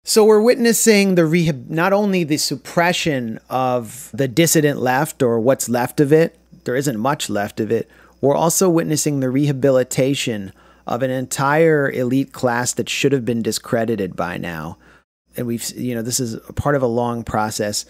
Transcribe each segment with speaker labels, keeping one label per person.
Speaker 1: So we're witnessing not only the suppression of the dissident left, or what's left of it, there isn't much left of it. We're also witnessing the rehabilitation of an entire elite class that should have been discredited by now. And this is a part of a long process.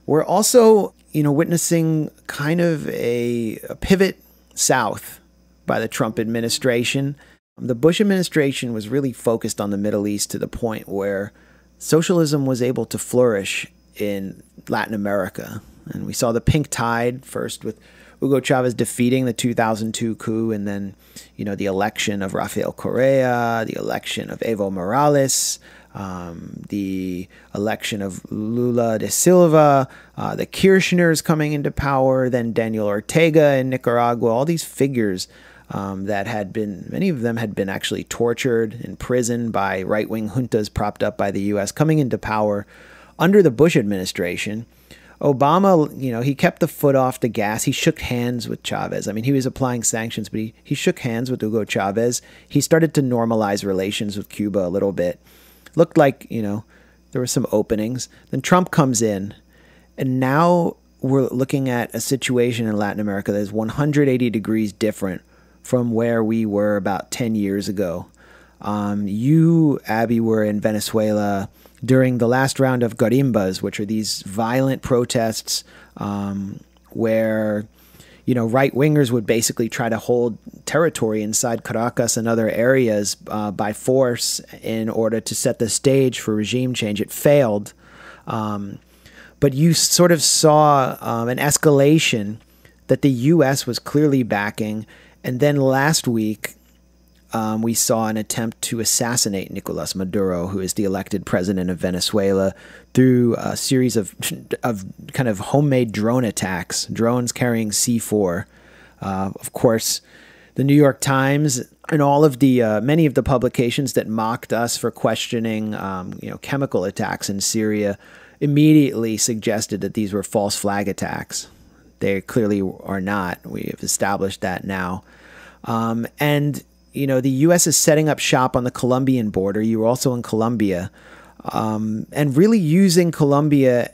Speaker 1: We're also, witnessing kind of a pivot south by the Trump administration. The Bush administration was really focused on the Middle East to the point where socialism was able to flourish in Latin America. And we saw the pink tide first with Hugo Chavez defeating the 2002 coup, and then, the election of Rafael Correa, the election of Evo Morales, the election of Lula da Silva, the Kirchners coming into power, then Daniel Ortega in Nicaragua, all these figures many of them had been actually tortured in prison by right-wing juntas propped up by the U.S. coming into power under the Bush administration. Obama, he kept the foot off the gas. He shook hands with Chavez. I mean, he was applying sanctions, but he shook hands with Hugo Chavez. He started to normalize relations with Cuba a little bit. Looked like, there were some openings. Then Trump comes in, and now we're looking at a situation in Latin America that is 180 degrees different from where we were about 10 years ago. You, Abby, were in Venezuela during the last round of garimbas, which are these violent protests where, right-wingers would basically try to hold territory inside Caracas and other areas by force in order to set the stage for regime change. It failed. But you sort of saw an escalation that the U.S. was clearly backing. And then last week, we saw an attempt to assassinate Nicolas Maduro, who is the elected president of Venezuela, through a series of kind of homemade drone attacks, drones carrying C4. Of course, the New York Times and all of the many of the publications that mocked us for questioning, chemical attacks in Syria immediately suggested that these were false flag attacks. They clearly are not. We have established that now. And the U.S. is setting up shop on the Colombian border. You were also in Colombia, and really using Colombia,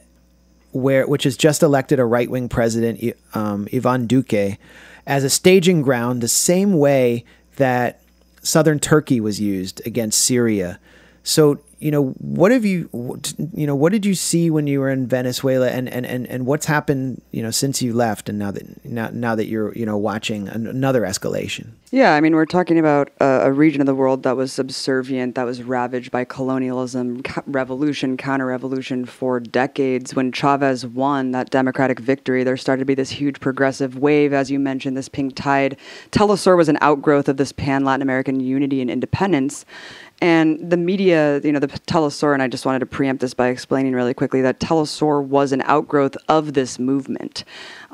Speaker 1: which has just elected a right-wing president, Ivan Duque, as a staging ground, the same way that southern Turkey was used against Syria. So, what did you see when you were in Venezuela, and what's happened, since you left, and now that you're, watching another escalation?
Speaker 2: Yeah, I mean, we're talking about a region of the world that was subservient, that was ravaged by colonialism, revolution, counter-revolution for decades. When Chavez won that democratic victory, there started to be this huge progressive wave, as you mentioned, this pink tide. Telesur was an outgrowth of this pan-Latin American unity and independence. And the media, the Telesur, and I just wanted to preempt this by explaining really quickly that Telesur was an outgrowth of this movement.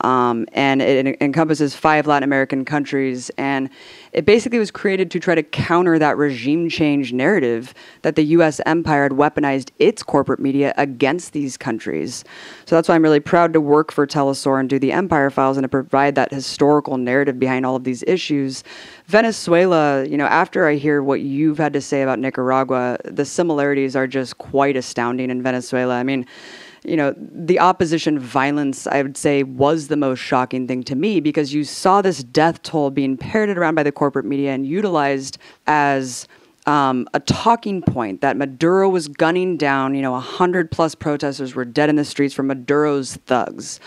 Speaker 2: And it encompasses 5 Latin American countries, and it basically was created to try to counter that regime change narrative that the U.S. empire had weaponized its corporate media against these countries. So that's why I'm really proud to work for Telesur and do the Empire Files and to provide that historical narrative behind all of these issues. Venezuela, after I hear what you've had to say about Nicaragua, the similarities are just quite astounding in Venezuela. I mean, the opposition violence, I would say, was the most shocking thing to me, because you saw this death toll being parroted around by the corporate media and utilized as a talking point that Maduro was gunning down. 100+ protesters were dead in the streets from Maduro's thugs.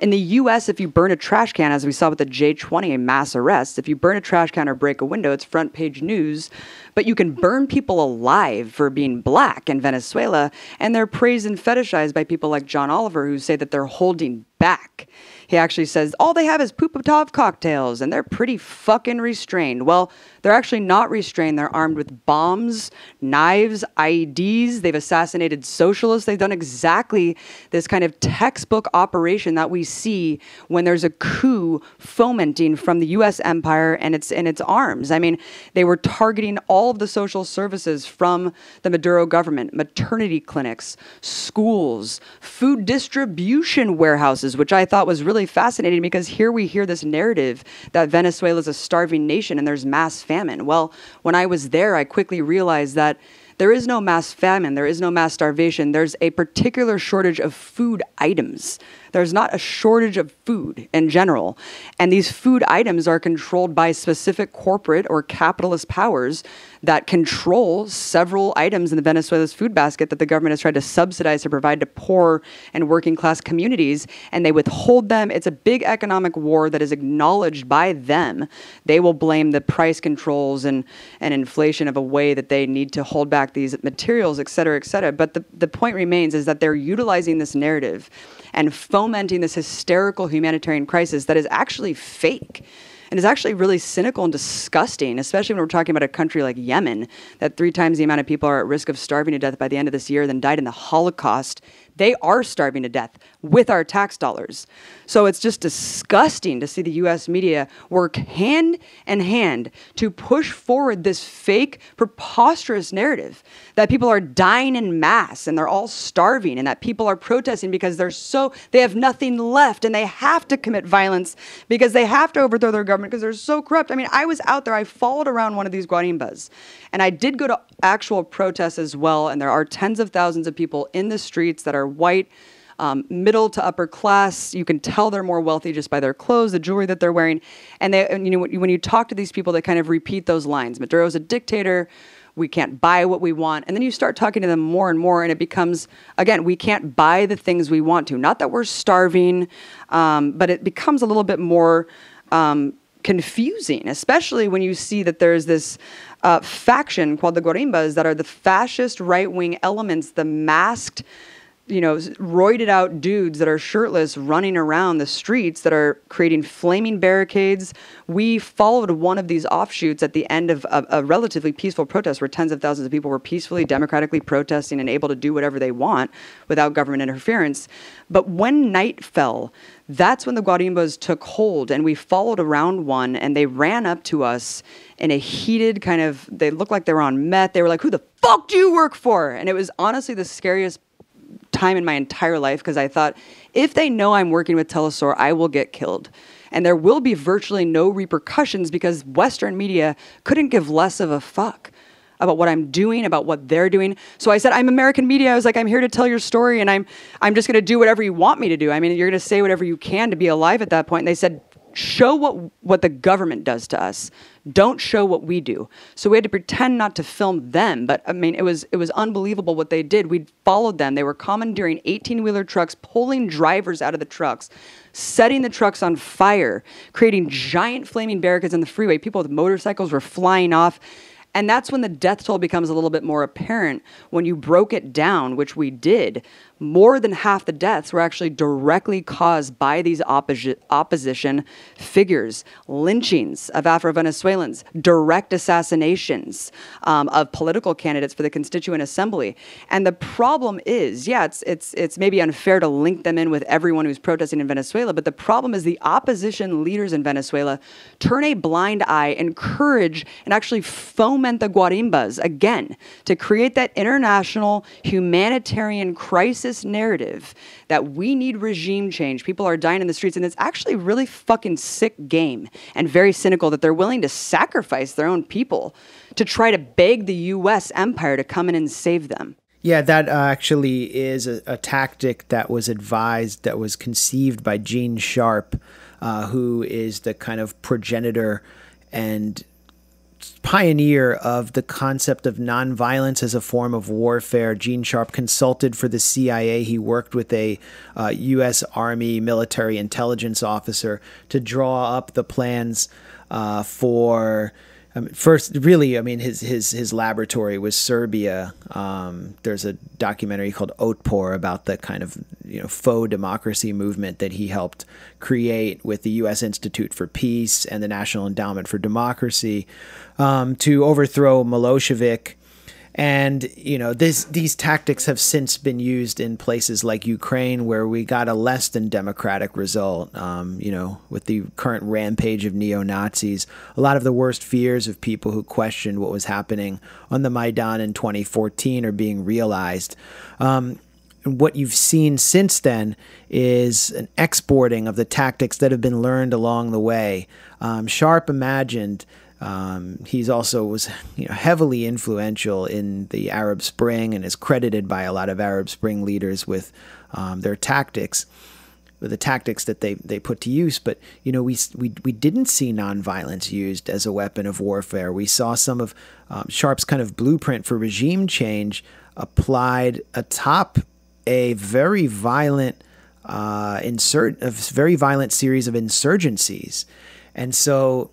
Speaker 2: In the U.S., if you burn a trash can, as we saw with the J20 mass arrests, if you burn a trash can or break a window, it's front page news. But you can burn people alive for being black in Venezuela, and they're praised and fetishized by people like John Oliver, who say that they're holding back. He actually says, all they have is Pupatov cocktails, and they're pretty fucking restrained. Well, they're actually not restrained. They're armed with bombs, knives, IEDs. They've assassinated socialists. They've done exactly this kind of textbook operation that we see when there's a coup fomenting from the U.S. empire and its arms. I mean, they were targeting all of the social services from the Maduro government, maternity clinics, schools, food distribution warehouses, which I thought was really fascinating, because here we hear this narrative that Venezuela is a starving nation and there's mass famine. Well, when I was there, I quickly realized that There is no mass famine. There is no mass starvation. There's a particular shortage of food items. There's not a shortage of food in general. And these food items are controlled by specific corporate or capitalist powers that control several items in the Venezuela's food basket that the government has tried to subsidize to provide to poor and working class communities. And they withhold them. It's a big economic war that is acknowledged by them. They will blame the price controls and inflation of a way that they need to hold back these materials, et cetera, et cetera. But the point remains is that they're utilizing this narrative and fomenting this hysterical humanitarian crisis that is actually fake and is actually really cynical and disgusting, especially when we're talking about a country like Yemen, that 3 times the amount of people are at risk of starving to death by the end of this year than died in the Holocaust. They are starving to death with our tax dollars. So it's just disgusting to see the U.S. media work hand in hand to push forward this fake, preposterous narrative that people are dying in mass and they're all starving and that people are protesting because they have nothing left and they have to commit violence because they have to overthrow their government because they're so corrupt. I mean, I was out there, I followed around one of these guarimbas and I did go to actual protests as well. And there are tens of thousands of people in the streets that are white, middle to upper class. You can tell they're more wealthy just by their clothes, the jewelry that they're wearing. And when you talk to these people, they kind of repeat those lines. Maduro's a dictator. We can't buy what we want. And then you start talking to them more and more, and it becomes, again, we can't buy the things we want to. Not that we're starving, but it becomes a little bit more confusing, especially when you see that there's this faction called the Guarimbas that are the fascist right-wing elements, the masked, roided out dudes that are shirtless running around the streets that are creating flaming barricades. We followed one of these offshoots at the end of a relatively peaceful protest where tens of thousands of people were peacefully, democratically protesting and able to do whatever they want without government interference. But when night fell, that's when the Guarimbas took hold, and we followed around one, and they ran up to us in a heated kind of, they looked like they were on meth. They were like, "Who the fuck do you work for?" And it was honestly the scariest time in my entire life because I thought, if they know I'm working with Telesur, I will get killed. And there will be virtually no repercussions because Western media couldn't give less of a fuck about what I'm doing, about what they're doing. So I said, I'm American media. I was like, I'm here to tell your story, and I'm just going to do whatever you want me to do. I mean, you're going to say whatever you can to be alive at that point. And they said, show what the government does to us. Don't show what we do. So we had to pretend not to film them. But I mean, it was unbelievable what they did. We followed them. They were commandeering 18-wheeler trucks, pulling drivers out of the trucks, setting the trucks on fire, creating giant flaming barricades on the freeway. People with motorcycles were flying off. And that's when the death toll becomes a little bit more apparent. When you broke it down, which we did, more than half the deaths were actually directly caused by these opposition figures. Lynchings of Afro-Venezuelans, direct assassinations of political candidates for the Constituent Assembly. And the problem is, it's maybe unfair to link them in with everyone who's protesting in Venezuela, but the problem is the opposition leaders in Venezuela turn a blind eye, encourage, and actually foment the Guarimbas, again, to create that international humanitarian crisis narrative that we need regime change. People are dying in the streets, and it's actually really fucking sick game and very cynical that they're willing to sacrifice their own people to try to beg the U.S. empire to come in and save them.
Speaker 1: Yeah, that actually is a tactic that was advised, that was conceived by Gene Sharp, who is the kind of progenitor and pioneer of the concept of nonviolence as a form of warfare. Gene Sharp consulted for the CIA. He worked with a U.S. Army military intelligence officer to draw up the plans for. His laboratory was Serbia. There's a documentary called Otpor about the kind of faux democracy movement that he helped create with the U.S. Institute for Peace and the National Endowment for Democracy to overthrow Milosevic. And, these tactics have since been used in places like Ukraine, where we got a less than democratic result, with the current rampage of neo-Nazis. A lot of the worst fears of people who questioned what was happening on the Maidan in 2014 are being realized. What you've seen since then is an exporting of the tactics that have been learned along the way. Sharp imagined He's also was heavily influential in the Arab Spring and is credited by a lot of Arab Spring leaders with their tactics, with the tactics that they put to use. But we didn't see nonviolence used as a weapon of warfare. We saw some of Sharp's kind of blueprint for regime change applied atop a very violent very violent series of insurgencies. And so,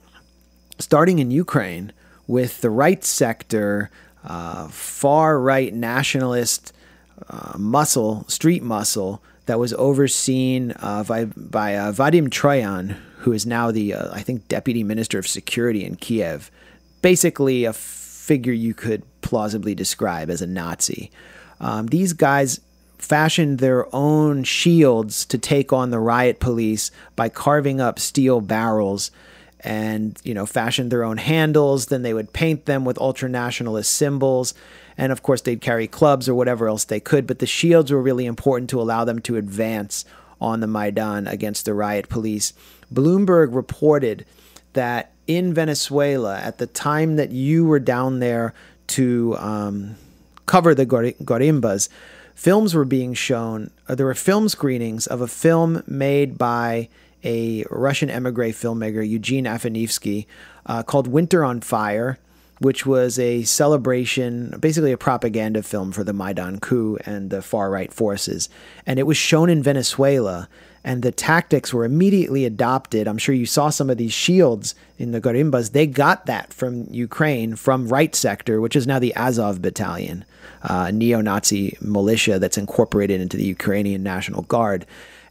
Speaker 1: starting in Ukraine with the right sector, far-right nationalist street muscle that was overseen by Vadim Troyan, who is now the, I think, Deputy Minister of Security in Kiev, basically a figure you could plausibly describe as a Nazi. These guys fashioned their own shields to take on the riot police by carving up steel barrels and, fashioned their own handles. Then they would paint them with ultranationalist symbols. And of course, they'd carry clubs or whatever else they could. But the shields were really important to allow them to advance on the Maidan against the riot police. Bloomberg reported that in Venezuela, at the time that you were down there to cover the garimbas, films were being shown. There were film screenings of a film made by a Russian emigre filmmaker, Eugene Afanevsky, called Winter on Fire, which was a celebration, basically a propaganda film for the Maidan coup and the far-right forces. And it was shown in Venezuela, and the tactics were immediately adopted. I'm sure you saw some of these shields in the garimbas. They got that from Ukraine, from Right Sector, which is now the Azov Battalion, a neo-Nazi militia that's incorporated into the Ukrainian National Guard.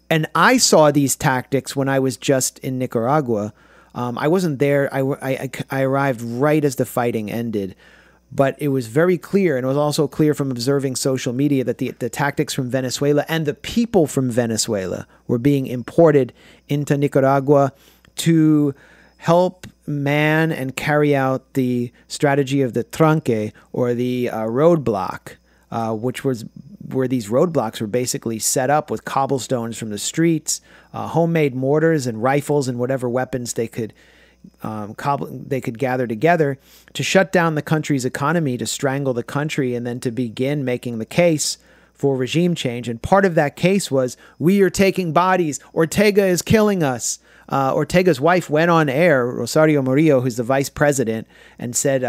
Speaker 1: And I saw these tactics when I was just in Nicaragua. I wasn't there. I arrived right as the fighting ended. But it was very clear, and it was also clear from observing social media, that the tactics from Venezuela and the people from Venezuela were being imported into Nicaragua to help man and carry out the strategy of the tranque, or the roadblock, which was where these roadblocks were basically set up with cobblestones from the streets, homemade mortars and rifles and whatever weapons they could gather together to shut down the country's economy, to strangle the country, and then to begin making the case for regime change. And part of that case was, we are taking bodies. Ortega is killing us. Ortega's wife went on air, Rosario Murillo, who's the vice president, and said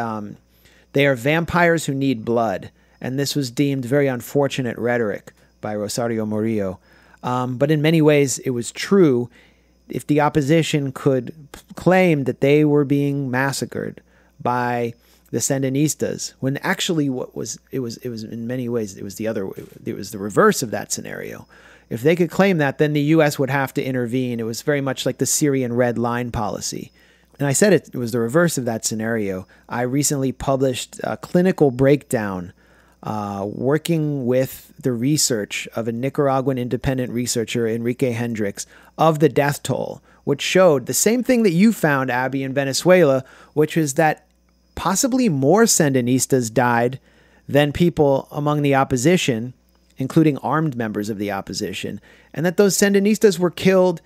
Speaker 1: they are vampires who need blood. And this was deemed very unfortunate rhetoric by Rosario Murillo. But in many ways, it was true. If the opposition could claim that they were being massacred by the Sandinistas, when actually it was in many ways, it was the reverse of that scenario. If they could claim that, then the U.S. would have to intervene. It was very much like the Syrian Red Line policy. And I said it was the reverse of that scenario. I recently published a clinical breakdown working with the research of a Nicaraguan independent researcher, Enrique Hendricks, of the death toll, which showed the same thing that you found, Abby, in Venezuela, which was that possibly more Sandinistas died than people among the opposition, including armed members of the opposition, and that those Sandinistas were killed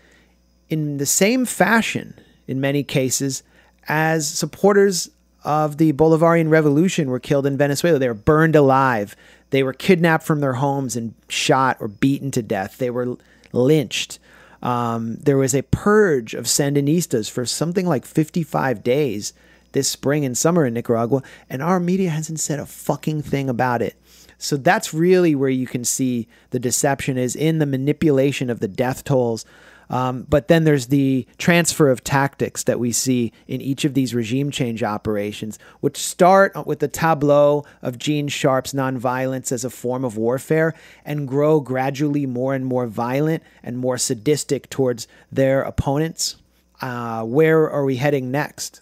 Speaker 1: in the same fashion, in many cases, as supporters of the Bolivarian Revolution were killed in Venezuela. They were burned alive. They were kidnapped from their homes and shot or beaten to death. They were lynched. There was a purge of Sandinistas for something like 55 days this spring and summer in Nicaragua, and our media hasn't said a fucking thing about it. So that's really where you can see the deception is in the manipulation of the death tolls. But then there's the transfer of tactics that we see in each of these regime change operations, which start with the tableau of Gene Sharp's nonviolence as a form of warfare and grow gradually more and more violent and more sadistic towards their opponents. Where are we heading next?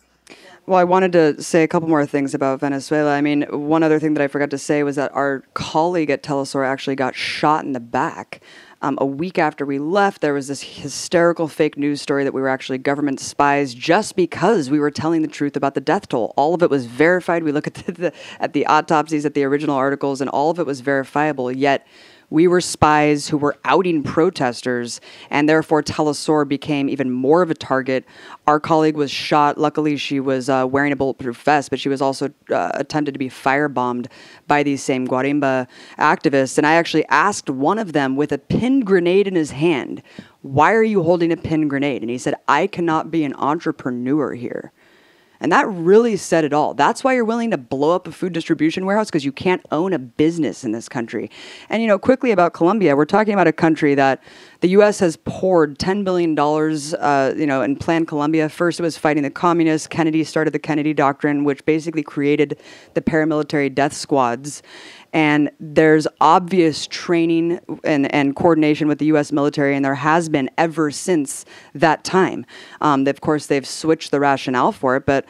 Speaker 2: Well, I wanted to say a couple more things about Venezuela. I mean, one other thing that I forgot to say was that our colleague at Telesur actually got shot in the back. A week after we left, there was this hysterical fake news story that we were actually government spies just because we were telling the truth about the death toll. All of it was verified. We look at the autopsies, at the original articles, and all of it was verifiable. Yet We were spies who were outing protesters, and therefore Telesur became even more of a target. Our colleague was shot. Luckily, she was wearing a bulletproof vest, but she was also attempted to be firebombed by these same Guarimba activists. And I actually asked one of them with a pinned grenade in his hand, "Why are you holding a pinned grenade?" And he said, "I cannot be an entrepreneur here." And that really said it all. That's why you're willing to blow up a food distribution warehouse, because you can't own a business in this country. And, quickly about Colombia, we're talking about a country that the U.S. has poured $10 billion, in Plan Colombia. First, it was fighting the communists. Kennedy started the Kennedy Doctrine, which basically created the paramilitary death squads. And there's obvious training and coordination with the U.S. military, and there has been ever since that time. Of course, they've switched the rationale for it, but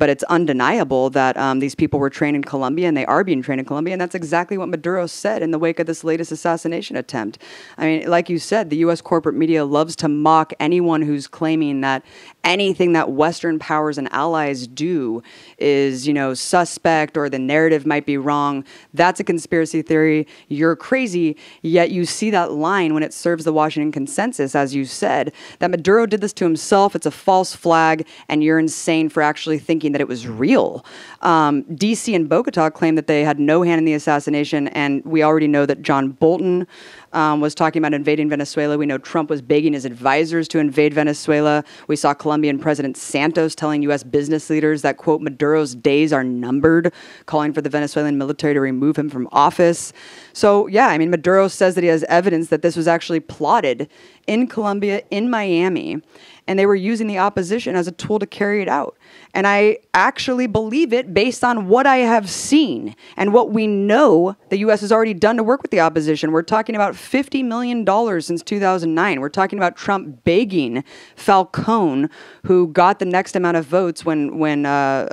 Speaker 2: it's undeniable that these people were trained in Colombia, and they are being trained in Colombia, and that's exactly what Maduro said in the wake of this latest assassination attempt. I mean, like you said, the U.S. corporate media loves to mock anyone who's claiming that anything that Western powers and allies do is, suspect, or the narrative might be wrong. That's a conspiracy theory. You're crazy. Yet you see that line when it serves the Washington consensus, as you said, that Maduro did this to himself. It's a false flag, and you're insane for actually thinking that it was real. D.C. and Bogota claimed that they had no hand in the assassination, and we already know that John Bolton was talking about invading Venezuela. We know Trump was begging his advisors to invade Venezuela. We saw Colombian President Santos telling U.S. business leaders that, quote, Maduro's days are numbered, calling for the Venezuelan military to remove him from office. So, yeah, I mean, Maduro says that he has evidence that this was actually plotted in Colombia, in Miami, and they were using the opposition as a tool to carry it out. And I actually believe it based on what I have seen and what we know the U.S. has already done to work with the opposition. We're talking about $50 million since 2009. We're talking about Trump begging Falcone, who got the next amount of votes when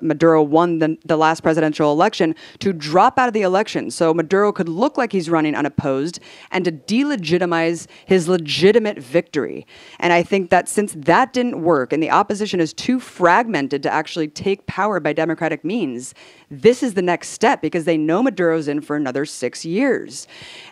Speaker 2: Maduro won the last presidential election, to drop out of the election so Maduro could look like he's running unopposed and to delegitimize his legitimate victory. And I think that since that didn't work and the opposition is too fragmented to actually take power by democratic means, this is the next step, because they know Maduro's in for another 6 years.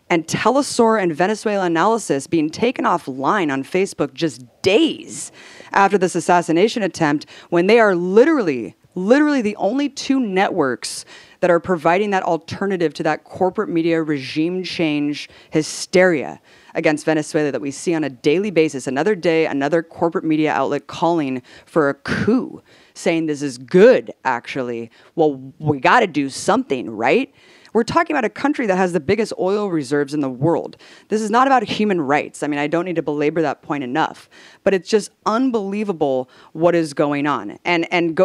Speaker 2: And Telesur and Venezuela Analysis being taken offline on Facebook just days after this assassination attempt, when they are literally the only two networks that are providing that alternative to that corporate media regime change hysteria against Venezuela that we see on a daily basis. Another day, another corporate media outlet calling for a coup, saying this is good, actually. Well, we got to do something, right? We're talking about a country that has the biggest oil reserves in the world. This is not about human rights. I mean, I don't need to belabor that point enough, but it's just unbelievable what is going on. And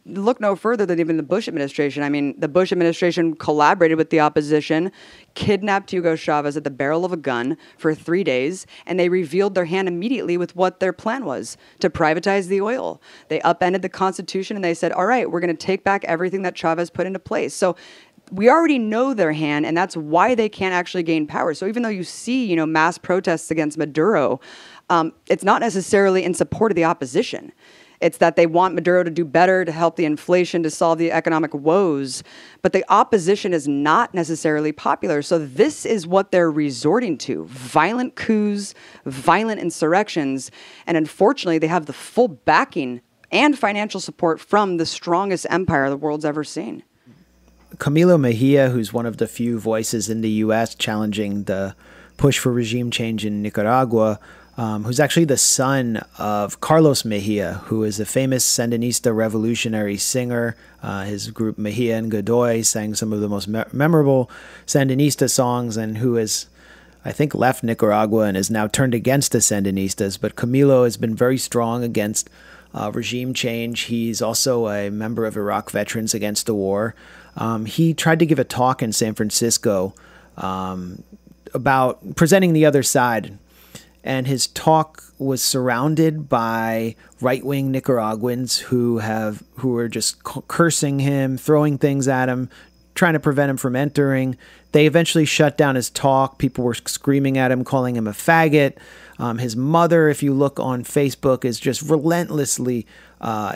Speaker 2: look no further than even the Bush administration. I mean, the Bush administration collaborated with the opposition, kidnapped Hugo Chavez at the barrel of a gun for 3 days, and they revealed their hand immediately with what their plan was: to privatize the oil. They upended the Constitution, and they said, all right, we're going to take back everything that Chavez put into place. So we already know their hand, and that's why they can't actually gain power. So even though you see, mass protests against Maduro, it's not necessarily in support of the opposition. It's that they want Maduro to do better, to help the inflation, to solve the economic woes. But the opposition is not necessarily popular. So this is what they're resorting to: violent coups, violent insurrections. And unfortunately, they have the full backing and financial support from the strongest empire the world's ever seen.
Speaker 1: Camilo Mejia, who's one of the few voices in the U.S. challenging the push for regime change in Nicaragua, who's actually the son of Carlos Mejia, who is a famous Sandinista revolutionary singer. His group Mejia and Godoy sang some of the most memorable Sandinista songs, and who has, I think, left Nicaragua and is now turned against the Sandinistas. But Camilo has been very strong against regime change. He's also a member of Iraq Veterans Against the War. He tried to give a talk in San Francisco about presenting the other side, and his talk was surrounded by right-wing Nicaraguans who were just cursing him, throwing things at him, trying to prevent him from entering. They eventually shut down his talk. People were screaming at him, calling him a faggot. His mother, if you look on Facebook, is just relentlessly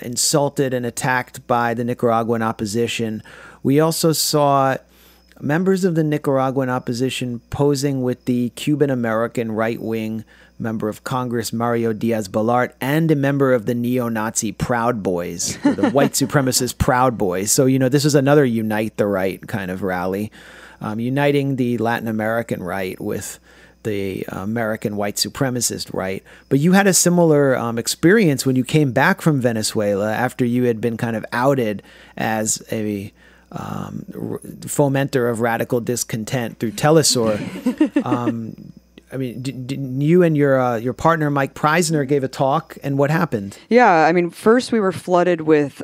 Speaker 1: insulted and attacked by the Nicaraguan opposition. We also saw members of the Nicaraguan opposition posing with the Cuban-American right-wing member of Congress Mario Diaz-Balart and a member of the neo-Nazi Proud Boys, or the white supremacist Proud Boys. So, this was another unite the right kind of rally, uniting the Latin American right with the American white supremacist right. But you had a similar experience when you came back from Venezuela after you had been kind of outed as a fomenter of radical discontent through Telesur. You and your partner Mike Preisner gave a talk, and what happened?
Speaker 2: Yeah, first we were flooded with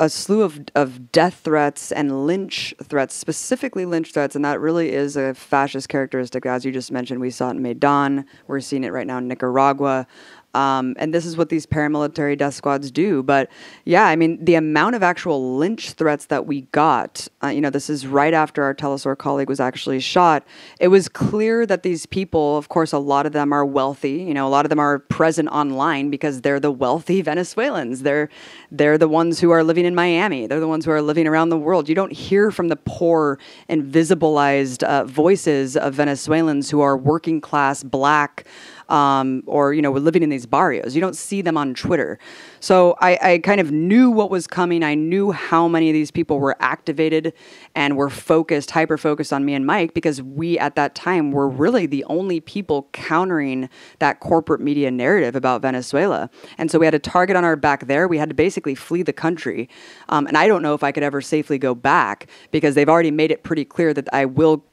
Speaker 2: a slew of death threats and lynch threats, specifically lynch threats, and that really is a fascist characteristic. As you just mentioned, we saw it in Maidan. We're seeing it right now in Nicaragua. And this is what these paramilitary death squads do. But yeah, the amount of actual lynch threats that we got, this is right after our Telesur colleague was actually shot. It was clear that these people, of course, a lot of them are wealthy. A lot of them are present online because they're the wealthy Venezuelans. They're the ones who are living in Miami. They're the ones who are living around the world. You don't hear from the poor, invisibilized voices of Venezuelans who are working class, black, or we're living in these barrios. You don't see them on Twitter. So I kind of knew what was coming. I knew how many of these people were activated and were focused, hyper-focused on me and Mike, because we, at that time, were really the only people countering that corporate media narrative about Venezuela. And so we had a target on our back there. We had to basically flee the country. And I don't know if I could ever safely go back, because they've already made it pretty clear that I will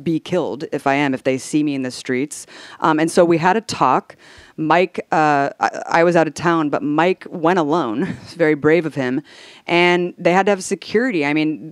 Speaker 2: be killed if they see me in the streets. And so we had a talk. Mike, I was out of town, but Mike went alone. It's very brave of him. And they had to have security.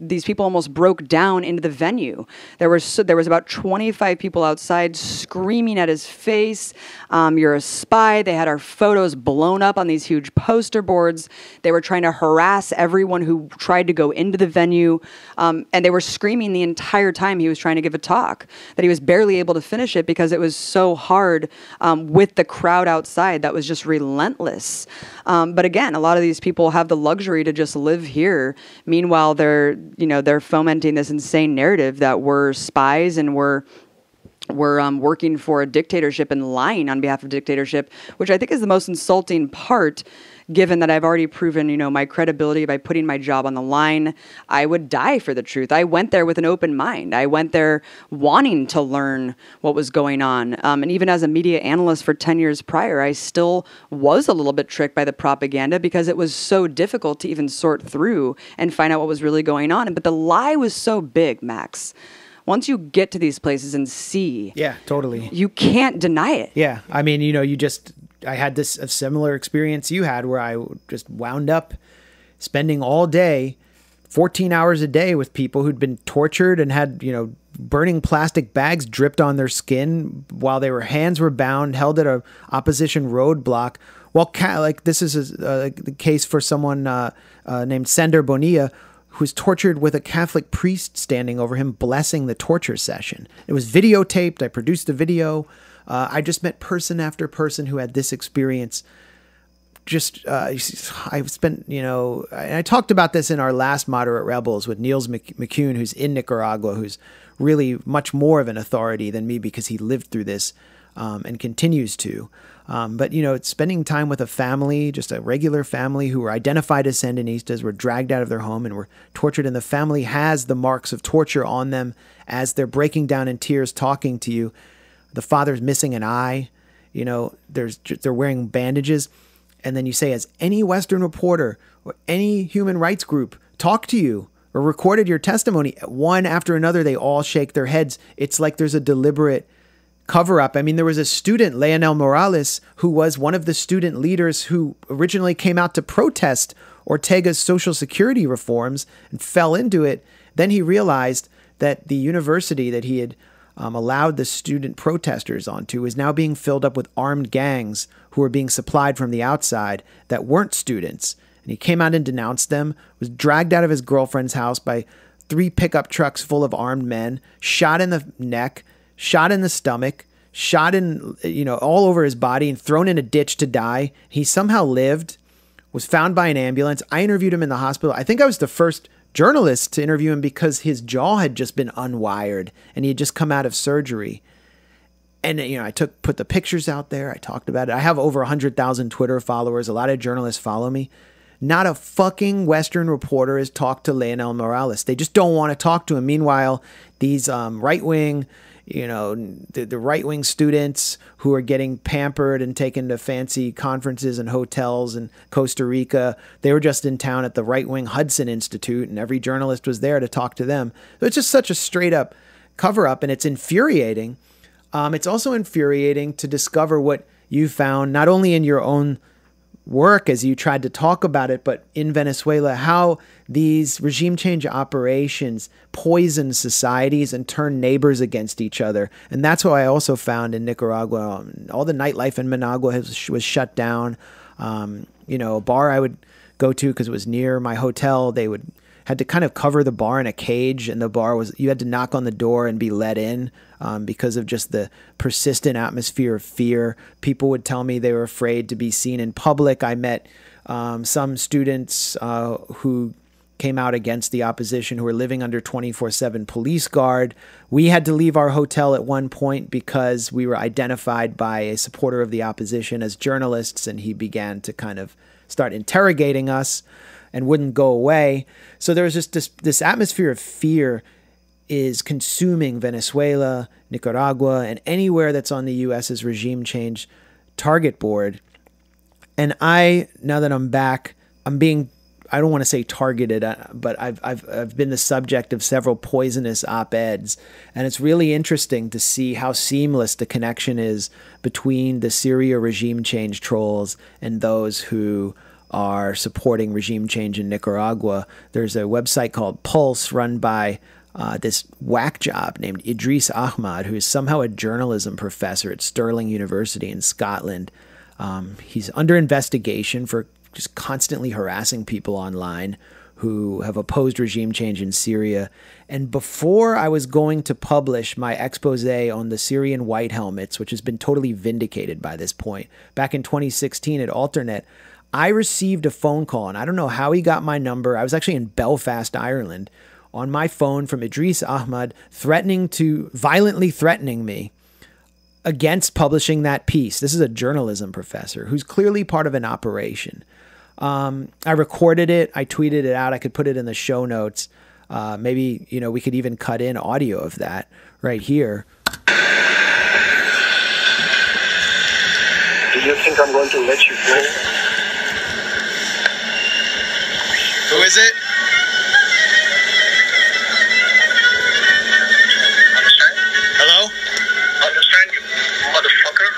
Speaker 2: These people almost broke down into the venue. There was about 25 people outside screaming at his face, "You're a spy." They had our photos blown up on these huge poster boards. They were trying to harass everyone who tried to go into the venue. And they were screaming the entire time he was trying to give a talk, that he was barely able to finish it because it was so hard with the crowd outside that was just relentless. But again, a lot of these people have the luxury to just live here. Meanwhile, they're fomenting this insane narrative that we're spies and we're working for a dictatorship and lying on behalf of dictatorship, which I think is the most insulting part, given that I've already proven, my credibility by putting my job on the line. I would die for the truth. I went there with an open mind. I went there wanting to learn what was going on. And even as a media analyst for 10 years prior, I still was a little bit tricked by the propaganda because it was so difficult to even sort through and find out what was really going on. But the lie was so big, Max. Once you get to these places and see,
Speaker 1: yeah, totally,
Speaker 2: you can't deny it.
Speaker 1: Yeah, I had a similar experience you had, where I just wound up spending all day, 14 hours a day, with people who'd been tortured and had, burning plastic bags dripped on their skin while their hands were bound, held at a opposition roadblock. Well, this is the case for someone named Sender Bonilla, who was tortured with a Catholic priest standing over him, blessing the torture session. It was videotaped. I produced the video. I just met person after person who had this experience. I've spent, and I talked about this in our last Moderate Rebels with Niels McCune, who's in Nicaragua, who's really much more of an authority than me because he lived through this and continues to. But, spending time with a family, just a regular family who were identified as Sandinistas, were dragged out of their home and were tortured. And the family has the marks of torture on them as they're breaking down in tears, talking to you. The father's missing an eye, they're wearing bandages. And then you say, has any Western reporter or any human rights group talked to you or recorded your testimony? One after another, they all shake their heads. It's like there's a deliberate cover-up. There was a student, Leonel Morales, who was one of the student leaders who originally came out to protest Ortega's social security reforms and fell into it. Then he realized that the university that he had allowed the student protesters onto is now being filled up with armed gangs who are being supplied from the outside that weren't students. And he came out and denounced them, was dragged out of his girlfriend's house by 3 pickup trucks full of armed men, shot in the neck, shot in the stomach, shot in, all over his body and thrown in a ditch to die. He somehow lived, was found by an ambulance. I interviewed him in the hospital. I think I was the first journalists to interview him because his jaw had just been unwired and he had just come out of surgery. And, I put the pictures out there. I talked about it. I have over 100,000 Twitter followers. A lot of journalists follow me. Not a fucking Western reporter has talked to Leonel Morales. They just don't want to talk to him. Meanwhile, these right-wing, the right-wing students who are getting pampered and taken to fancy conferences and hotels in Costa Rica, they were just in town at the right-wing Hudson Institute, and every journalist was there to talk to them. So it's just such a straight-up cover-up, and it's infuriating. It's also infuriating to discover what you found, not only in your own work as you tried to talk about it, but in Venezuela, how these regime change operations poison societies and turn neighbors against each other. And that's what I also found in Nicaragua. All the nightlife in Managua was shut down. A bar I would go to because it was near my hotel, had to kind of cover the bar in a cage, and you had to knock on the door and be let in because of just the persistent atmosphere of fear. People would tell me they were afraid to be seen in public. I met some students who came out against the opposition who were living under 24/7 police guard. We had to leave our hotel at one point because we were identified by a supporter of the opposition as journalists, and he began to kind of start interrogating us and wouldn't go away. So there was just this atmosphere of fear is consuming Venezuela, Nicaragua, and anywhere that's on the U.S.'s regime change target board. And now that I'm back, I don't want to say targeted, but I've been the subject of several poisonous op-eds. And it's really interesting to see how seamless the connection is between the Syria regime change trolls and those who are supporting regime change in Nicaragua. There's a website called Pulse run by this whack job named Idris Ahmad, who is somehow a journalism professor at Stirling University in Scotland. He's under investigation for just constantly harassing people online who have opposed regime change in Syria. And before I was going to publish my expose on the Syrian white helmets, which has been totally vindicated by this point, back in 2016 at Alternet, I received a phone call, and I don't know how he got my number. I was actually in Belfast, Ireland, on my phone from Idris Ahmad, violently threatening me against publishing that piece. This is a journalism professor who's clearly part of an operation. I recorded it. I tweeted it out. I could put it in the show notes. Maybe, we could even cut in audio of that right here.
Speaker 3: Do you think I'm going to let you go?
Speaker 4: Who is it?
Speaker 3: Understand?
Speaker 4: Hello?
Speaker 3: Understand, you motherfucker?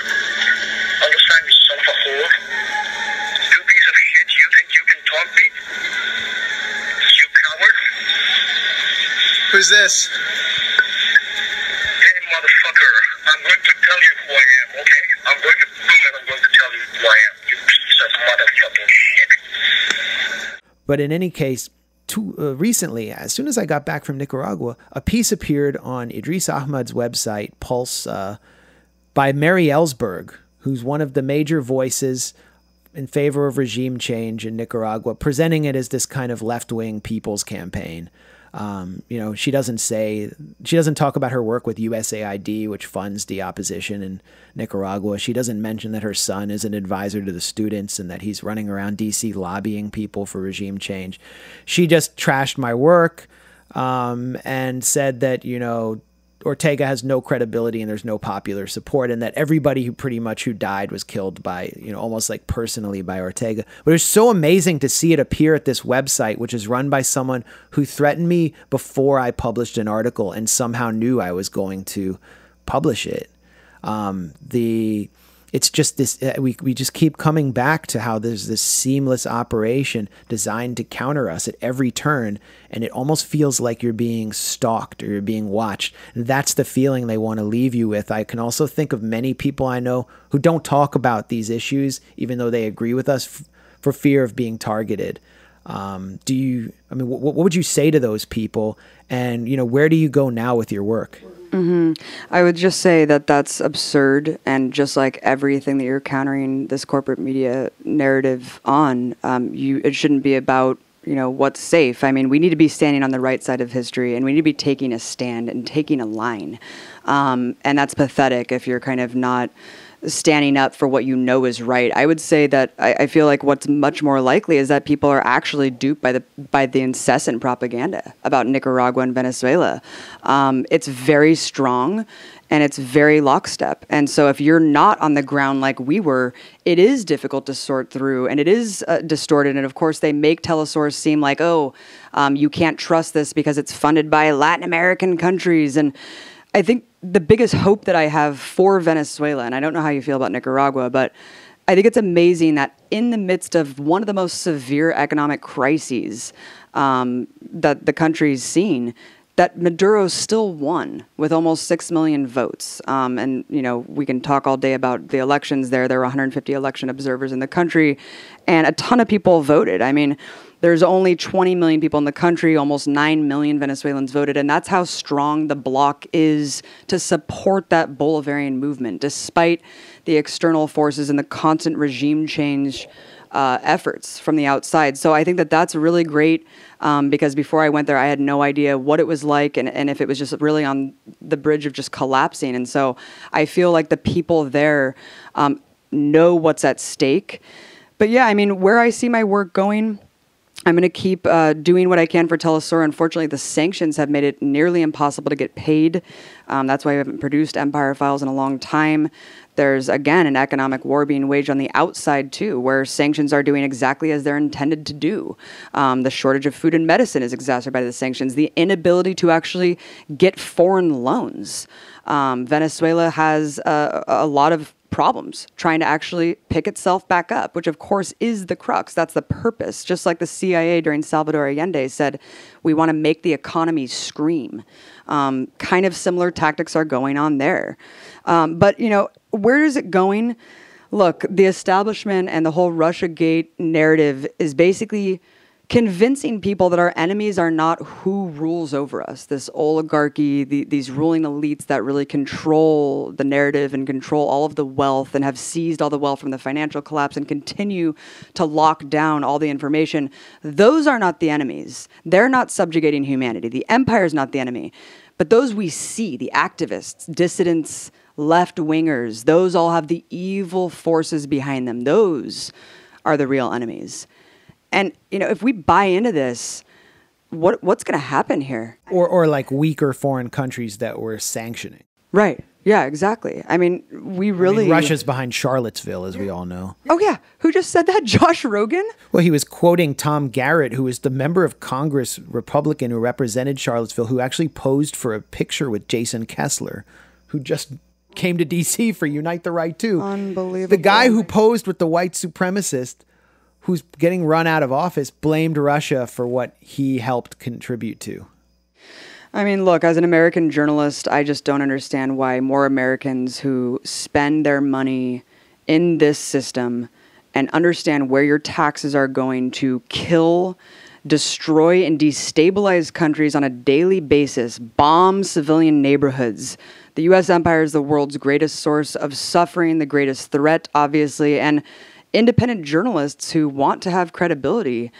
Speaker 3: Understand, you son of a whore? You piece of shit, you think you can taunt me? You coward?
Speaker 4: Who's this?
Speaker 3: Hey, motherfucker, I'm going to tell you who I am, okay? I'm going to prove it, I'm going to tell you who I am, you piece of motherfucking shit.
Speaker 1: But in any case, recently, as soon as I got back from Nicaragua, a piece appeared on Idris Ahmad's website, Pulse, by Mary Ellsberg, who's one of the major voices in favor of regime change in Nicaragua, presenting it as this kind of left-wing people's campaign. She doesn't talk about her work with USAID, which funds the opposition in Nicaragua. She doesn't mention that her son is an advisor to the students and that he's running around DC lobbying people for regime change. She just trashed my work, and said that, Ortega has no credibility and there's no popular support, and that everybody who died was killed by, almost like personally by Ortega. But it's so amazing to see it appear at this website, which is run by someone who threatened me before I published an article and somehow knew I was going to publish it. It's just this, we just keep coming back to how there's this seamless operation designed to counter us at every turn, and it almost feels like you're being stalked or you're being watched. And that's the feeling they want to leave you with. I can also think of many people I know who don't talk about these issues, even though they agree with us, for fear of being targeted. What would you say to those people? And, where do you go now with your work?
Speaker 2: Mm-hmm. I would just say that that's absurd, and just like everything that you're countering this corporate media narrative on, it shouldn't be about what's safe. I mean, we need to be standing on the right side of history, and we need to be taking a stand and taking a line. And that's pathetic if you're kind of not standing up for what you know is right. I would say that I feel like what's much more likely is that people are actually duped by the incessant propaganda about Nicaragua and Venezuela. It's very strong and it's very lockstep. And so if you're not on the ground like we were, it is difficult to sort through, and it is distorted. And of course, they make Telesource seem like, you can't trust this because it's funded by Latin American countries. And I think the biggest hope that I have for Venezuela, and I don't know how you feel about Nicaragua, but I think it's amazing that in the midst of one of the most severe economic crises that the country's seen, that Maduro still won with almost 6 million votes. And, we can talk all day about the elections there. There were 150 election observers in the country, and a ton of people voted. I mean, there's only 20 million people in the country, almost 9 million Venezuelans voted, and that's how strong the bloc is to support that Bolivarian movement, despite the external forces and the constant regime change efforts from the outside. So I think that that's really great because before I went there, I had no idea what it was like and if it was just really on the bridge of just collapsing. And so I feel like the people there know what's at stake. But yeah, I mean, where I see my work going, I'm going to keep doing what I can for Telesur. Unfortunately, the sanctions have made it nearly impossible to get paid. That's why I haven't produced Empire Files in a long time. There's, again, an economic war being waged on the outside, too, where sanctions are doing exactly as they're intended to do. The shortage of food and medicine is exacerbated by the sanctions. The inability to actually get foreign loans. Venezuela has a lot of problems trying to actually pick itself back up, which of course is the crux. That's the purpose. Just like the CIA during Salvador Allende said, we want to make the economy scream. Kind of similar tactics are going on there. But, where is it going? Look, the establishment and the whole Russiagate narrative is basically convincing people that our enemies are not who rules over us, this oligarchy, these ruling elites that really control the narrative and control all of the wealth and have seized all the wealth from the financial collapse and continue to lock down all the information. Those are not the enemies. They're not subjugating humanity. The empire is not the enemy. But those we see, the activists, dissidents, left-wingers, those all have the evil forces behind them. Those are the real enemies. And, if we buy into this, what's going to happen here?
Speaker 1: Or like weaker foreign countries that we're sanctioning.
Speaker 2: Right. Yeah, exactly. I mean,
Speaker 1: Russia's behind Charlottesville, as we all know.
Speaker 2: Oh, yeah. Who just said that? Josh Rogan?
Speaker 1: Well, he was quoting Tom Garrett, who was the member of Congress, Republican, who represented Charlottesville, who actually posed for a picture with Jason Kessler, who just came to D.C. for Unite the Right, too.
Speaker 2: Unbelievable.
Speaker 1: The guy who posed with the white supremacist who's getting run out of office blamed Russia for what he helped contribute to.
Speaker 2: I mean, look, as an American journalist, I just don't understand why more Americans who spend their money in this system and understand where your taxes are going to kill, destroy, and destabilize countries on a daily basis, bomb civilian neighborhoods. The U.S. empire is the world's greatest source of suffering, the greatest threat, obviously, and independent journalists who want to have credibility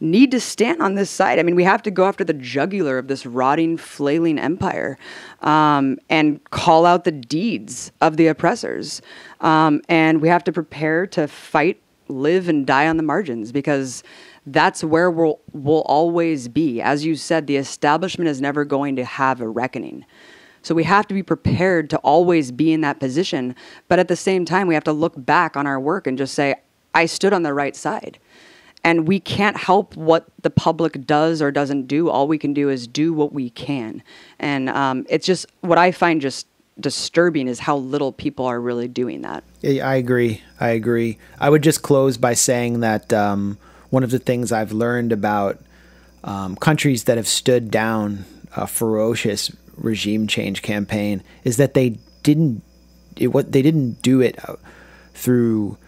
Speaker 2: need to stand on this side. I mean, we have to go after the jugular of this rotting, flailing empire and call out the deeds of the oppressors. And we have to prepare to fight, live, and die on the margins because that's where we'll always be. As you said, the establishment is never going to have a reckoning. So we have to be prepared to always be in that position. But at the same time, we have to look back on our work and just say, I stood on the right side. And we can't help what the public does or doesn't do. All we can do is do what we can. And it's just what I find just disturbing is how little people are really doing that.
Speaker 1: Yeah, I agree. I would just close by saying that one of the things I've learned about countries that have stood down a ferocious regime change campaign is that they didn't do it through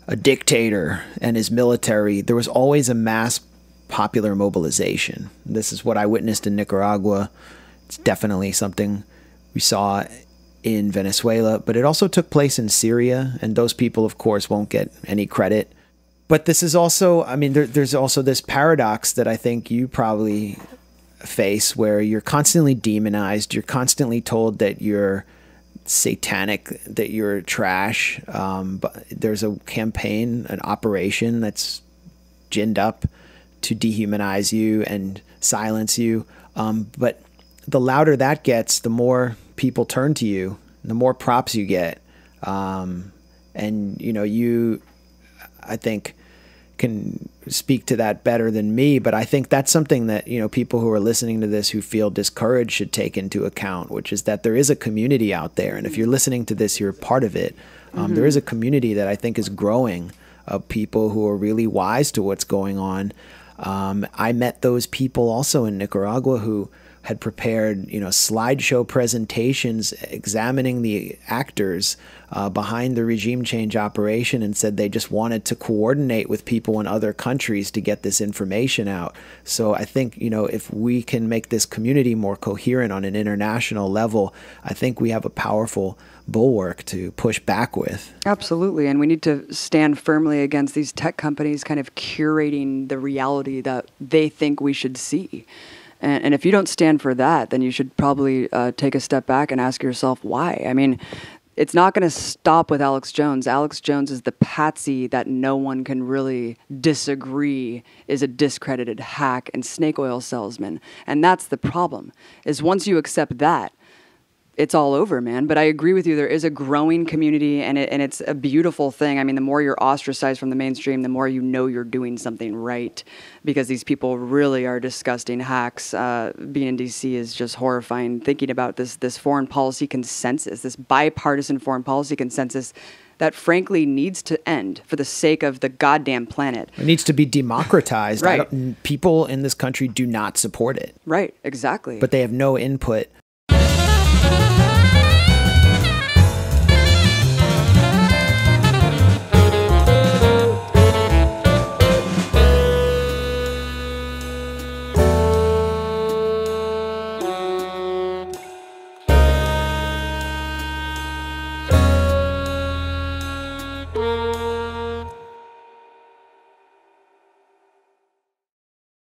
Speaker 1: a dictator and his military. There was always a mass popular mobilization. This is what I witnessed in Nicaragua. It's definitely something we saw in Venezuela, but it also took place in Syria, and those people, of course, won't get any credit. But this is also, I mean, there's also this paradox that I think you probably face where you're constantly demonized. You're constantly told that you're satanic, that you're trash. But there's a campaign, an operation that's ginned up to dehumanize you and silence you. But the louder that gets, the more people turn to you, the more props you get. And, you know, you, I think, can speak to that better than me, but I think that's something that, you know, people who are listening to this who feel discouraged should take into account, which is that there is a community out there. And if you're listening to this, you're part of it. There is a community that I think is growing of people who are really wise to what's going on. I met those people also in Nicaragua who had prepared, you know, slideshow presentations examining the actors behind the regime change operation, and said they just wanted to coordinate with people in other countries to get this information out. So I think, you know, if we can make this community more coherent on an international level, I think we have a powerful bulwark to push back with.
Speaker 2: Absolutely. And we need to stand firmly against these tech companies kind of curating the reality that they think we should see. And if you don't stand for that, then you should probably take a step back and ask yourself why. I mean, it's not going to stop with Alex Jones. Alex Jones is the patsy that no one can really disagree is a discredited hack and snake oil salesman. And that's the problem, is once you accept that, it's all over, man. But I agree with you. There is a growing community, and it's a beautiful thing. I mean, the more you're ostracized from the mainstream, the more you know you're doing something right, because these people really are disgusting hacks. Being in D.C. is just horrifying. Thinking about this foreign policy consensus, this bipartisan foreign policy consensus that frankly needs to end for the sake of the goddamn planet.
Speaker 1: It needs to be democratized.
Speaker 2: Right.
Speaker 1: People in this country do not support it.
Speaker 2: Right, exactly.
Speaker 1: But they have no input